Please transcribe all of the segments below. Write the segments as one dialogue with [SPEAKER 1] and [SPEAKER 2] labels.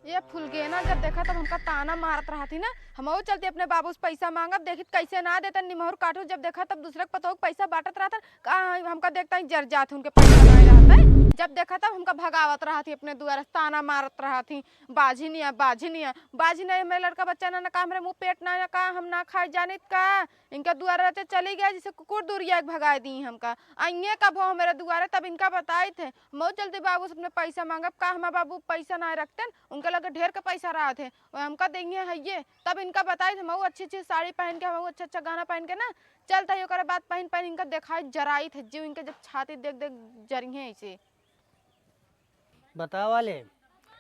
[SPEAKER 1] ये फुलगेना जब देखा तब हमका ताना मारत रहा थी ना। हम चलते अपने बाबू से पैसा मांगब, देखी कैसे ना देता निमहर काटू। जब देखा तब दूसरे के पतोह पैसा बांटत रहा था। कहा हमका देखता ही जर जात उनके पैसा नहीं रहता है। जब देखा तब हमका भगावत रहा थी अपने द्वारा, ताना मारत रहा थी। बाजी नहीं है, बाजी नहीं है, बाजी नहीं। मेरे लड़का बच्चा ना कहा मेरे मुँह पेट ना कहा हम ना खाए जानित का इनका द्वारा रहते चली गया जैसे कुकुर दूरिया भगा दी हमका। आइए कब हो मेरे द्वारा तब इनका बताए थे। बहुत जल्दी बाबू से अपने पैसा मांगब, का हमारे बाबू पैसा ना रखते उनके लगे ढेर के पैसा रहा थे हमका देंगे है ये। तब इनका बताए थे मऊ अच्छी अच्छी साड़ी पहन के, हम अच्छा अच्छा गाना पहन के ना चलता है। ओकरे बाद पहन पहन इनका दिखाई जराई थे जीव इनके, जब छाती देख देख जरिए ऐसे।
[SPEAKER 2] बता वाले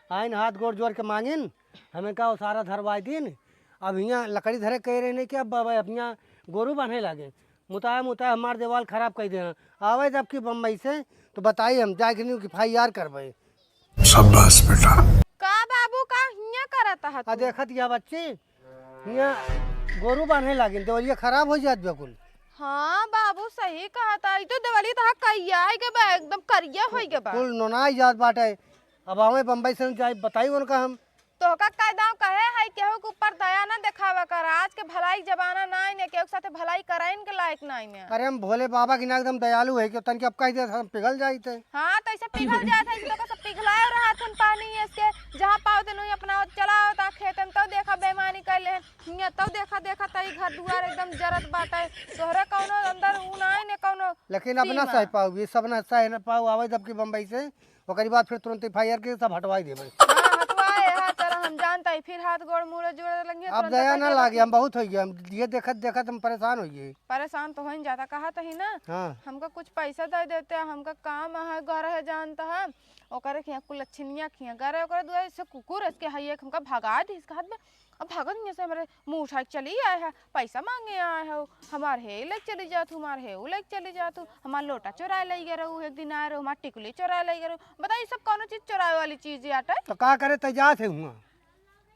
[SPEAKER 2] आइन हाथ गोड़ जोड़ के मांगिन हमें का सारा धरवाई दिन। अब यहाँ लकड़ी धरे कह रहे नहीं कि अब अब यहाँ गोरू बांधे लगे। मुताया मुताया हमारे देवाल खराब कर देना। आवे जब की बम्बई से तो बताइए हम जाके नहीं FIR करवाए।
[SPEAKER 3] शाबाश बेटा।
[SPEAKER 1] का बाबू का हिया करता है?
[SPEAKER 2] देखत या बच्ची यहाँ गोरू बांधे लगे देवलिया खराब हो जात बिल्कुल।
[SPEAKER 1] हाँ बाबू सही कहा था। तो दिवाली तो कहिया है के बा एकदम करिया होई के बा।
[SPEAKER 2] कुल नोनाई जात बाटे। अब हमें बम्बई से जाए बताई उनका हम
[SPEAKER 1] तो का कायदा कहे है केहू के ऊपर दया ना दिखावा कर। आज के भलाई जमाना नहीं ने केहू के साथे भलाई कराइन के लायक नहीं ने।
[SPEAKER 2] अरे हम भोले बाबा की ना एकदम दयालु है कि तन के अब कह दे हम पिघल जाते।
[SPEAKER 1] हाँ तो ऐसे पिघल जाता है तो सब पिघलाए रहा था पानी इसके जहां पाओ ते नहीं अपना चलाओ ता खेतन तो देखा बेईमानी कर ले हिया तो देखा देखा तई घर दुआर एकदम जरत बाटे। तोहरे कौनो अंदर उ नहीं ने कौनो।
[SPEAKER 2] लेकिन अब ना सह पाऊ ये सब ना सह ना पाऊ आवे जब की बम्बई से ओकरी बाद फिर तुरंत FIR के सब हटवाई देबे।
[SPEAKER 1] हम जानता है फिर हाथ गोड़ मुड़े जोड़े लगे।
[SPEAKER 2] अब दया ना लागे हम बहुत हो गए। हम ये देखत देखत हम परेशान हो गए।
[SPEAKER 1] परेशान तो हो ही जाता कहा तो ही ना।
[SPEAKER 2] हाँ।
[SPEAKER 1] हमका कुछ पैसा दे देते हमका काम है घर है जानता है ओकरे खिया कुल लक्षणिया खिया करे ओकरे दुआ से कुकुर इसके हइए हमका भगा दी इसके हाथ में। अब भगत में से हमारे मुंह उठा चली आए है पैसा मांगे आए हो हमारे हे लेके चली जातू हमारे हे लेके चली जातू हमारा लोटा चुराए ले गए रहू एक दिन आए रहो हमारा टिकुली चुराए ले गए रहू। बताइए सब कौन चीज चुराए वाली चीज आटे।
[SPEAKER 2] तो का करे तजात है हुआ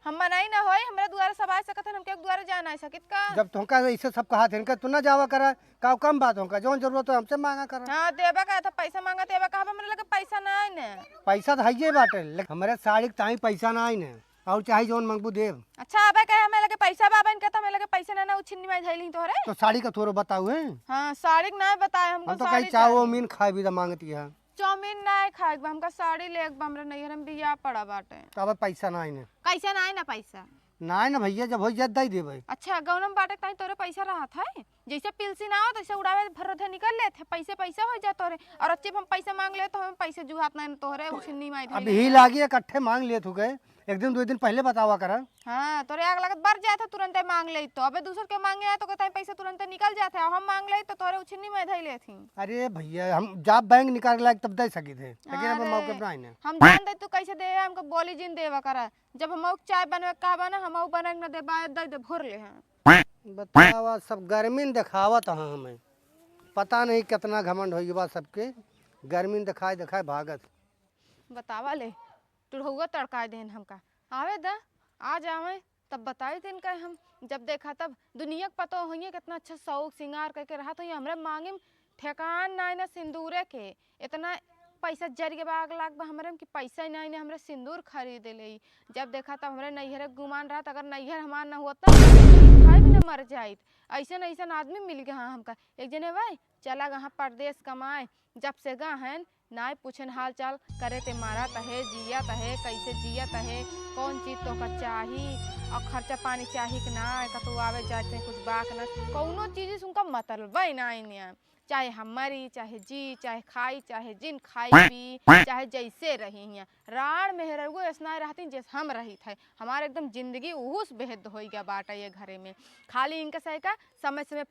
[SPEAKER 1] हम मनाई ना होई हमरा द्वारा सब आ सकत है हम के द्वारा जा नहीं सकित का।
[SPEAKER 2] जब तुमका ऐसे सब कहा थे इनका तू ना जावा करा का कम बात होगा जो जरूरत है हमसे मांगा करा।
[SPEAKER 1] हां देबा का था पैसा मांगा देबा का हमरे लगे पैसा ना है ने।
[SPEAKER 2] पैसा तो हइये बाटे लेकिन हमरे साड़ी के ताई पैसा ना आई ने और चाहे जोन मंगबू देव।
[SPEAKER 1] अच्छा अबे कहे हमें लगे पैसा बाबा इनका तो हमें लगे पैसा ना ना उछिन्नी में धैली तोरे।
[SPEAKER 2] तो साड़ी का थोड़ा बताऊ है।
[SPEAKER 1] हां साड़ी ना बताए हमको।
[SPEAKER 2] हम तो कहीं चाहो मीन खाए भी मांगती है।
[SPEAKER 1] चाउमीन ना खाए हमका साड़ी ले हमरा नैहर में बियाह पड़ा बाटे।
[SPEAKER 2] तो अब पैसा ना आई ने
[SPEAKER 1] कैसे ना है ना पैसा
[SPEAKER 2] ना ना भैया जब हो जात दई देबे।
[SPEAKER 1] अच्छा गौनम बाटे ताई तोरे पैसा रहा था जैसे पिलसी ना हो तैसे उड़ावे भरोधे निकल ले थे पैसे पैसा हो जा तोरे। और अच्छे हम पैसा मांग ले तो हम पैसे जुहात ना तोरे उछिन्नी में
[SPEAKER 2] अब ही लागी इकट्ठे मांग ले थू गए एक दिन दो दिन पहले बतावा करा।
[SPEAKER 1] हाँ तोरे आग लगत बढ़ जाए तुरंत मांग ले तो अबे दूसर के मांगे है तो कहता है पैसा तुरंत निकल जाते है हम मांग ले तो तोरे उछिन्नी में धई ले थी।
[SPEAKER 2] अरे भैया हम जब बैंक निकाल लायक तब दे सकी थे लेकिन अब मौके पर आए
[SPEAKER 1] हम जान दे तू कैसे दे हमको बोली जिन देवा करा। जब हम चाय बनवे का बना हम बना न दे बाय दे दे भर ले हैं।
[SPEAKER 2] बतावा सब गर्मी दिखावत है हमें पता नहीं कितना घमंड होई बा सबके गर्मी दिखाए दिखाए भागत।
[SPEAKER 1] बतावा ले टुढ़ौआ तड़का देन हमका आवे दा आ जावे तब बताई दिन का हम जब देखा तब दुनिया के पता होइए कितना अच्छा शौक सिंगार करके रहा तो हमरे मांगे ठेकान नहीं ना सिंदूरे के इतना पैसा जर के बाग लाग बा हमरे कि पैसा नहीं ने हमरे सिंदूर खरीद ले। जब देखा तब हमरे नैहर गुमान रहा अगर नैहर हमार ना होता भाई भी ना मर जाइत। ऐसा ऐसा आदमी मिल गया हाँ हमका एक जने भाई चला गहाँ परदेश कमाए जब से गा हैं ना पूछन हाल चाल करे ते मारा तहे जिया तहे कैसे जिया तहे कौन चीज तो का चाही और खर्चा पानी चाही कि ना कतु आवे जाते कुछ बाक ना कौनो चीज उनका मतलब ही ना चाहे हमारी चाहे जी चाहे खाई चाहे जिन खाई पी चाहे जैसे रही हैं राण मेहरगो ऐसा रहती जैसे हम रही थे हमारे एकदम जिंदगी उहुस बेहद हो गया बाटा ये घरे में। खाली इनका सही का समय समय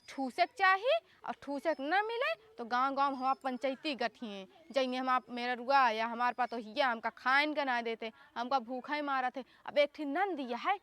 [SPEAKER 1] ठूसक चाहिए और ठूसक न मिले तो गांव गांव हम पंचायती गठिए जइए हम मेरा रुआ या हमारे पास तो हिया हमका खाइन का ना देते हमका भूखा ही मारा थे। अब एक ठीक नन दिया है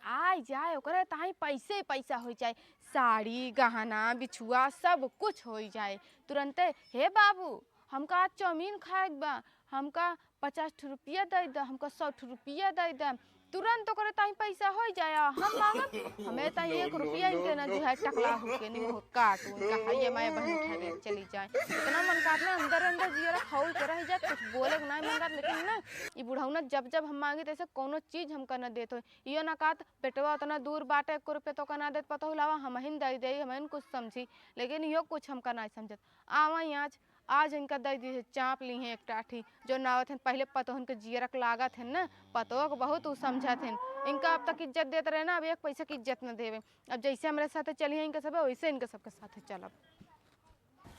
[SPEAKER 1] आए जाए ओकरे ताही पैसे पैसा हो जाए साड़ी गहना बिछुआ सब कुछ हो जाए तुरंते। हे बाबू हमका आज चाउमीन खाए बा हमका 50 रुपया दे द, हमका 100 रुपया दे द, तुरंत ओकरे ताही पैसा हो जाए। हम मांगब हमें ताही 1 रुपया इनके ना जो है टकला होके नहीं हो काट उनका हाइए माया बहन उठा ले चली जाए। इतना मन काटना अंदर अंदर जिया खौल के रह जाए, कुछ बोले नहीं मन काट। लेकिन ना ये बुढ़ाऊ जब जब हम मांगे तैसे कोनो चीज हमका न देत हो, यो ना कात पेटवा उतना दूर बाटे 1 रुपया तो का ना देत पता हुलावा हम हिन दे हम कुछ समझी, लेकिन यो कुछ हमका नहीं समझत। आवा आज इनका दे दी चाँप ली हैं एक टाठी जो नावत हैं। पहले पतोहन के जियरक लागत है ना, पतोह को बहुत उ समझत हैं। इनका अब तक इज्जत देते रहे ना, अब 1 पैसा की इज्जत न देवे। अब जैसे हमारे साथ चलिए इनके सब वैसे इनके सबके साथ चलब।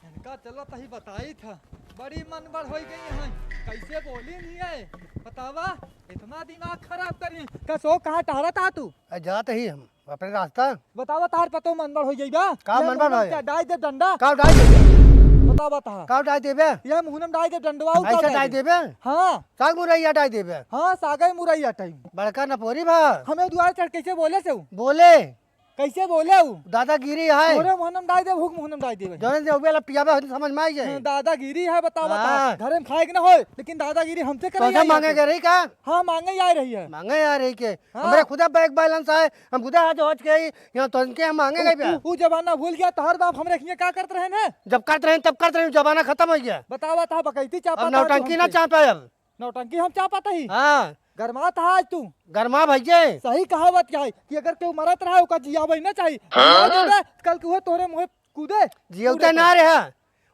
[SPEAKER 4] इनका चलो तही बताई था, बड़ी मनबड़ हो गई है, कैसे बोली नहीं है बतावा, इतना दिमाग खराब करी कसो कहाँ टहरा था तू?
[SPEAKER 2] जाते ही हम अपने रास्ता।
[SPEAKER 4] बतावा तार पतो मनबड़ हो गई बा
[SPEAKER 2] का मनबड़ हो गई?
[SPEAKER 4] डाई दे डंडा
[SPEAKER 2] का डाई देबे?
[SPEAKER 4] बतावा ता
[SPEAKER 2] का डाई देबे?
[SPEAKER 4] ये मुहनम डाई दे डंडवा
[SPEAKER 2] ऐसे डाई देबे?
[SPEAKER 4] हां
[SPEAKER 2] साग मुरैया डाई देबे?
[SPEAKER 4] हां सागे मुरैया टाइम
[SPEAKER 2] बड़का नपोरी भा
[SPEAKER 4] हमें द्वार चढ़ कैसे बोले से
[SPEAKER 2] बोले
[SPEAKER 4] कैसे बोले उ
[SPEAKER 2] दादागिरी है।
[SPEAKER 4] तोरे मुहनम डाई दे भूख मुहनम डाई देबे
[SPEAKER 2] जोने दे उबेला पियाबे समझ में आई जाए।
[SPEAKER 4] दादागिरी है बतावा
[SPEAKER 2] हाँ।
[SPEAKER 4] ता घर में खाए के ना हो, लेकिन दादागिरी हमसे करे
[SPEAKER 2] तो मांगे के रही का?
[SPEAKER 4] हां मांगे आ रही है,
[SPEAKER 2] मांगे यार रही के
[SPEAKER 4] हाँ।
[SPEAKER 2] हमारे खुदा बैंक बैलेंस है, हम खुदा आज होच के यहाँ तो इनके हम मांगे गए पे।
[SPEAKER 4] उ जमाना भूल गया तो हर बाप हमरे खिए का करते रहे ना,
[SPEAKER 2] जब करते रहे तब करते रहे, जमाना खत्म हो गया।
[SPEAKER 4] बतावा था बकैती चापा
[SPEAKER 2] अब नौटंकी ना चाहता है। अब
[SPEAKER 4] नौटंकी हम चापा ही
[SPEAKER 2] हाँ
[SPEAKER 4] गरमा था आज तू
[SPEAKER 2] गरमा भैये
[SPEAKER 4] सही कहावत क्या है कि अगर केहू मरत रहा ओका जियावे ना चाहिए। कल के हुए तोरे मुंह कूदे
[SPEAKER 2] जियौते ना रहे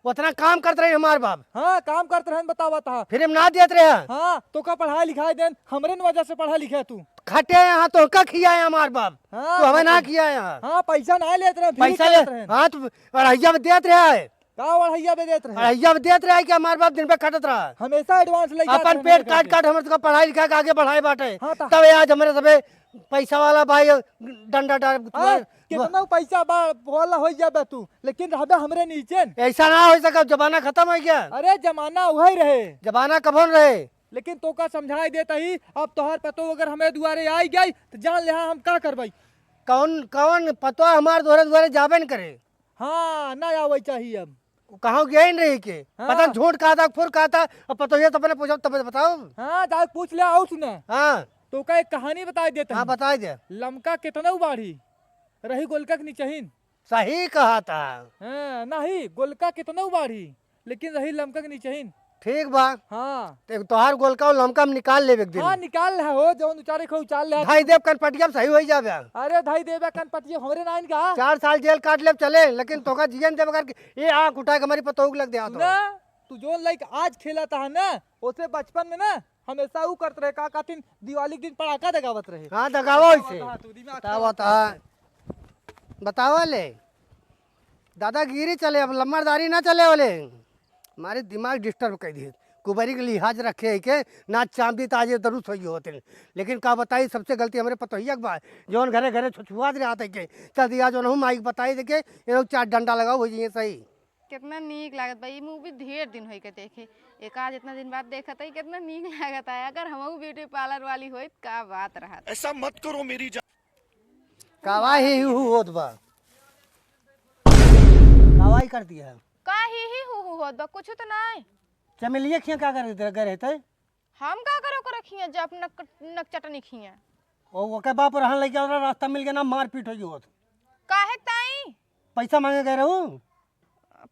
[SPEAKER 2] उतना काम करते रहे हमारे बाप,
[SPEAKER 4] हाँ काम करते रहे बतावा था।
[SPEAKER 2] फिर हम ना देते रहे।
[SPEAKER 4] हाँ तो का पढ़ाई लिखाई देन हमरे न वजह से पढ़ा लिखा तू
[SPEAKER 2] खटे यहाँ तो का खियाए हमारे बाप,
[SPEAKER 4] हाँ,
[SPEAKER 2] तो हमें ना खिया यहाँ
[SPEAKER 4] हाँ पैसा ना लेते रहे
[SPEAKER 2] पैसा ले। हाँ तो अढ़ैया में देते रहे,
[SPEAKER 4] का बढ़ैया में देते रहे
[SPEAKER 2] अढ़ैया में देते रहे कि हमारे बाप दिन पे खटत रहा।
[SPEAKER 4] हमेशा एडवांस लेके आते
[SPEAKER 2] अपन
[SPEAKER 4] रहे
[SPEAKER 2] पेट
[SPEAKER 4] मेरे
[SPEAKER 2] काट
[SPEAKER 4] घर
[SPEAKER 2] काट हमारे को पढ़ाई लिखा के आगे बढ़ाए बाटे।
[SPEAKER 4] हाँ,
[SPEAKER 2] तब आज हमारे सबे पैसा वाला भाई डंडा डाल
[SPEAKER 4] पे। हाँ, कितना पैसा बोला हो जाबे तू, लेकिन रहबे हमरे नीचे।
[SPEAKER 2] ऐसा ना हो सका, जमाना खत्म हो गया।
[SPEAKER 4] अरे जमाना वही रहे,
[SPEAKER 2] जमाना कब रहे,
[SPEAKER 4] लेकिन तो का समझाई देता ही। अब तोहर पतो अगर हमें दुआरे आई गई तो जान ले हम का करबई।
[SPEAKER 2] कौन कौन पतो हमारे द्वारे द्वारे जाबे न करे।
[SPEAKER 4] हाँ ना आवे चाहिए अब।
[SPEAKER 2] कहाँ गया ही नहीं के
[SPEAKER 4] हाँ।
[SPEAKER 2] पता झूठ कहा था फुर कहा था, अब पतो ये तो अपने पूछो तब बताओ।
[SPEAKER 4] हाँ जाके पूछ ले आओ सुने।
[SPEAKER 2] हाँ
[SPEAKER 4] तो का एक कहानी बता देता
[SPEAKER 2] हाँ
[SPEAKER 4] हूँ।
[SPEAKER 2] बता दे।
[SPEAKER 4] लमका कितना बाढ़ी रही गोलका के नीचहीन।
[SPEAKER 2] सही कहा था।
[SPEAKER 4] हाँ नहीं गोलका कितना बाढ़ी लेकिन रही लमका के नीचहीन।
[SPEAKER 2] ठीक बा,
[SPEAKER 4] हाँ
[SPEAKER 2] तोहार गोलका और लमका में निकाल ले एक दिन।
[SPEAKER 4] हाँ निकाल ले हो जौन उचारे खो उचाल ले।
[SPEAKER 2] ढाई देव कनपटिया सही हो जाबे।
[SPEAKER 4] अरे धाई देबे कनपटिया हमरे नाइन का
[SPEAKER 2] 4 साल जेल काट ले चले, लेकिन तोका जीवन देव कर ये आँख उठा के हमारी पतोग लग दिया तो।
[SPEAKER 4] ना तू जोन लाइक आज खेला था ना उसे बचपन में ना हमेशा ऊ करते रहे का कातिन दिवाली के दिन पटाखा दगावत रहे।
[SPEAKER 2] हाँ दगावो इसे
[SPEAKER 4] हाँ, तू दिमाग
[SPEAKER 2] बताओ बताओ ले दादागिरी चले, अब लम्बरदारी ना चले वाले। हमारे दिमाग डिस्टर्ब कर दिए, कुबरी के लिहाज रखे है के ना चांदी ताजे दरुस होई होते, लेकिन का बताई सबसे गलती हमारे पतोहिया के बा जौन घरे घरे छुछुआ दे आते के चल दिया जो माइक बताई दे के ये लोग 4 डंडा लगाओ हो जाइए सही।
[SPEAKER 1] कितना नीक लागत भाई, मूवी ढेर दिन हो के देखे, एक आज इतना दिन बाद देखा था कितना नीक लागत है। अगर हम ब्यूटी पार्लर वाली होई का बात रहा।
[SPEAKER 3] ऐसा मत करो मेरी जान।
[SPEAKER 2] कावाही होत बा, कावाही कर दिया
[SPEAKER 1] का ही होत बा कुछ तो नहीं।
[SPEAKER 2] चमेलिया खिया का कर गए रहते
[SPEAKER 1] हम का करो को रखिए जब नक चटनी खिए
[SPEAKER 2] ओ के बाप रहन लेके और रास्ता मिल गया ना मारपीट होई होत।
[SPEAKER 1] काहे ताई
[SPEAKER 2] पैसा मांगे गए रहू,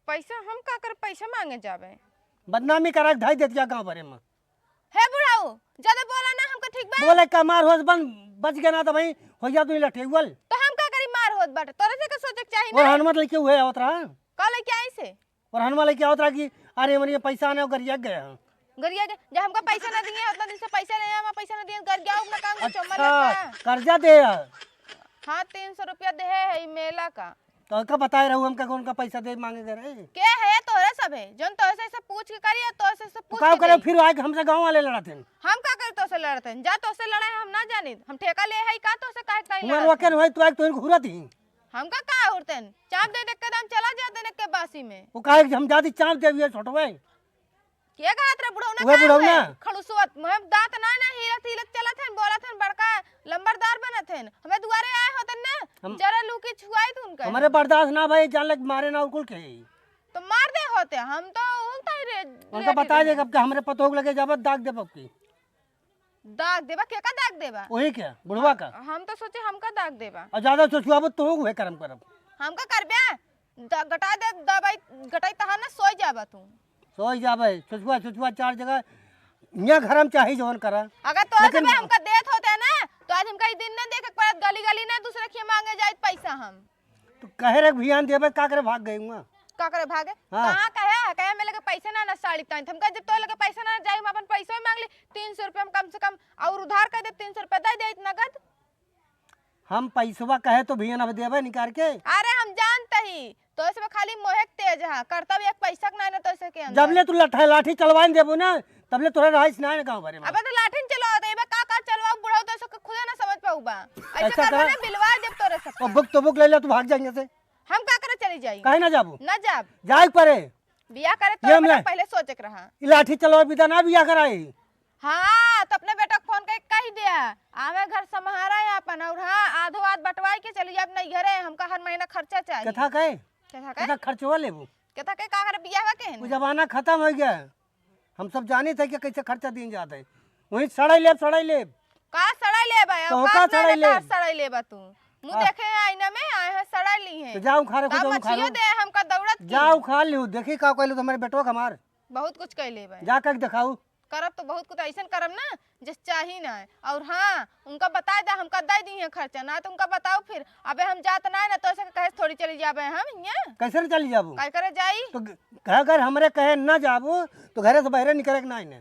[SPEAKER 1] पैसा हम का कर पैसा मांगे जाबे।
[SPEAKER 2] बदनामी करा के ढाई देतिया गांव भरे में।
[SPEAKER 1] हे बुढ़ाऊ ज्यादा बोला ना हमको ठीक बा।
[SPEAKER 2] बोले का मार होस बन बच गया ना तो भाई हो जा तू लठेगल।
[SPEAKER 1] तो हम का करी मार होत बाटे तोरे से का सोचे के चाहिए
[SPEAKER 2] और
[SPEAKER 1] ना।
[SPEAKER 2] हनुमत लेके हुए आवत रहा,
[SPEAKER 1] का लेके आई से
[SPEAKER 2] और हनुमान लेके आवत रहा कि अरे मरिए पैसा आने गरिया गया।
[SPEAKER 1] गरिया के जब हमको पैसा ना दिए उतना दिन से पैसा ले हम पैसा ना दिए कर गया अपना काम को चम्मा
[SPEAKER 2] अच्छा
[SPEAKER 1] लेता।
[SPEAKER 2] कर्जा दे
[SPEAKER 1] हां 300 रुपया दे है ई मेला का।
[SPEAKER 2] तो का बताए रहू हम का कौन का पैसा दे मांगे गए रहे।
[SPEAKER 1] के है तोरे सब है जोन तोरे से पूछ के करिए तोरे से पूछ
[SPEAKER 2] का
[SPEAKER 1] के
[SPEAKER 2] करे
[SPEAKER 1] देई।
[SPEAKER 2] फिर आके हमसे गांव वाले लड़ाते
[SPEAKER 1] हम का करे तो से लड़ते हैं जा तो से लड़ाई हम ना जानी हम ठेका ले है का तो से काहे काहे
[SPEAKER 2] हमार
[SPEAKER 1] लड़ते
[SPEAKER 2] वकन होई तो एक तो घुरत ही
[SPEAKER 1] हम का उड़ते हैं चाप दे दे के दाम चला जाते ने के बासी में।
[SPEAKER 2] वो काहे हम जाती चांप दे दिए छोटवे
[SPEAKER 1] के कहत रे बुढ़ौना
[SPEAKER 2] उहे बुढ़ौना।
[SPEAKER 1] खड़ुसुवत मोह दांत ना ना हिलत हिलत चलत हन बोलत हन बड़का लंबरदार बनत हन हमें दुआरे आए होतन ना जरा लूकी छुआई तुन का
[SPEAKER 2] हमारे बर्दाश्त ना भाई जान लग मारे ना उकुल के
[SPEAKER 1] तो मार दे होते हम तो उलता ही रे
[SPEAKER 2] उनका बता देगा अब कि हमरे पतों के लगे जाबत दाग देब की
[SPEAKER 1] दाग देबा के का दाग देबा
[SPEAKER 2] वही क्या बुढ़वा का
[SPEAKER 1] हम तो सोचे हमका दाग देबा
[SPEAKER 2] और ज्यादा सोचुआब तो हुए करम करब
[SPEAKER 1] हमका करबे गटा दे दवाई गटाई तहा ना सोई जाबा तू
[SPEAKER 2] सोई जाबे सोचुआ सोचुआ चार जगह यहाँ घर में चाहिए जवन करा
[SPEAKER 1] अगर तो सब हमका देत होते ना तो आज हमका ई दिन ना देखे पड़त गली गली ना दूसरे के मांगे जाए पैसा हम
[SPEAKER 2] तो कहे रे भियान देबे का करे भाग गई हुआ
[SPEAKER 1] का करे भागे
[SPEAKER 2] हाँ।
[SPEAKER 1] कहां कहे में लगे पैसा ना साड़ी तान हमका जब तो लगे पैसा ना जाई हम अपन पैसा मांग ली 300 रुपया में कम से कम और उधार कर दे 300 रुपया दे दे नगद
[SPEAKER 2] हम पैसवा कहे तो भियान अब देबे निकाल के
[SPEAKER 1] अरे हम जानते ही तो इसमें खाली मोहक तेज है करता भी एक पैसा के ना तो इसे के अंदर
[SPEAKER 2] जबले तू लाठी चलवाइन देबो ना तबले तोरा रहाइस ना गाँव भरे में
[SPEAKER 1] अबे तो लाठिन चलाओ दे बे का चलवाओ बुढ़ाओ तो इसको खुद ना समझ पाऊबा
[SPEAKER 2] ऐसा
[SPEAKER 1] ऐसा
[SPEAKER 2] करा?
[SPEAKER 1] करना बिलवा जब तोरे
[SPEAKER 2] और
[SPEAKER 1] सब
[SPEAKER 2] बुक तो बुक ले ले तू भाग जाएंगे से
[SPEAKER 1] हम का करे चली जाई
[SPEAKER 2] कहे ना जाबू
[SPEAKER 1] ना जाब
[SPEAKER 2] जाए परे
[SPEAKER 1] बियाह करे
[SPEAKER 2] ये
[SPEAKER 1] तो
[SPEAKER 2] हमला-
[SPEAKER 1] पहले सोचे के रहा
[SPEAKER 2] ई लाठी चलवा बिदा ना बिया कराई
[SPEAKER 1] हाँ तो अपने बेटा को फोन करके कह दिया आवे घर सम्हारा है अपन और हाँ आधो आध बटवाई के चली जाब नहीं घरे हमका हर महीना खर्चा चाहिए
[SPEAKER 2] कथा कहे
[SPEAKER 1] कैसा
[SPEAKER 2] कथा खर्चवा लेबू
[SPEAKER 1] कहता के का करे बियाह के
[SPEAKER 2] वो जमाना खत्म हो गया हम सब जाने थे कि कैसे खर्चा दिन जाता है वही सड़ाई लेब
[SPEAKER 1] का सड़ाई ले बा
[SPEAKER 2] तो का सड़ाई ले?
[SPEAKER 1] सड़ाई ले बा तू मुंह
[SPEAKER 2] हाँ।
[SPEAKER 1] देखे आईना में आए हैं सड़ाई ली है
[SPEAKER 2] तो जाओ खारे
[SPEAKER 1] तब
[SPEAKER 2] खुद खा
[SPEAKER 1] मछलियों
[SPEAKER 2] लो
[SPEAKER 1] दे हमका दौड़त की।
[SPEAKER 2] जाओ खा लियो देखी का कहलू तुम्हारे बेटो हमार
[SPEAKER 1] बहुत कुछ कह ले बा
[SPEAKER 2] जा कर दिखाऊ
[SPEAKER 1] करब तो बहुत कुछ ऐसा करब ना जिस चाही ना और हाँ उनका बता दे हमका दे दी है खर्चा ना तो उनका बताओ फिर अबे हम जात ना है ना तो ऐसे कहे थोड़ी चली जाबे हम यहाँ
[SPEAKER 2] कैसे न चली जाबू
[SPEAKER 1] काय करे जाई
[SPEAKER 2] तो कह अगर हमरे कहे न जाबू तो घरे से बहरे निकले के नहीं ने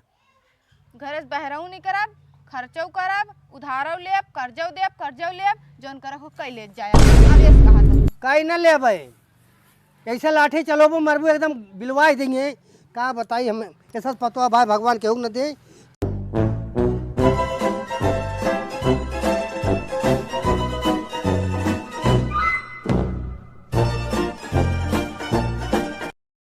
[SPEAKER 1] घरे से बहराऊ नहीं करब खर्चो करब उधारो लेब कर्जो लेब जोन करब हो कैले जाए आवेश कहा था
[SPEAKER 2] कहीं न ले भाई ऐसा लाठी चलोबू मरबू एकदम बिलवाई देंगे का बताई हमें ऐसा पतवा भाई भगवान केहू न दे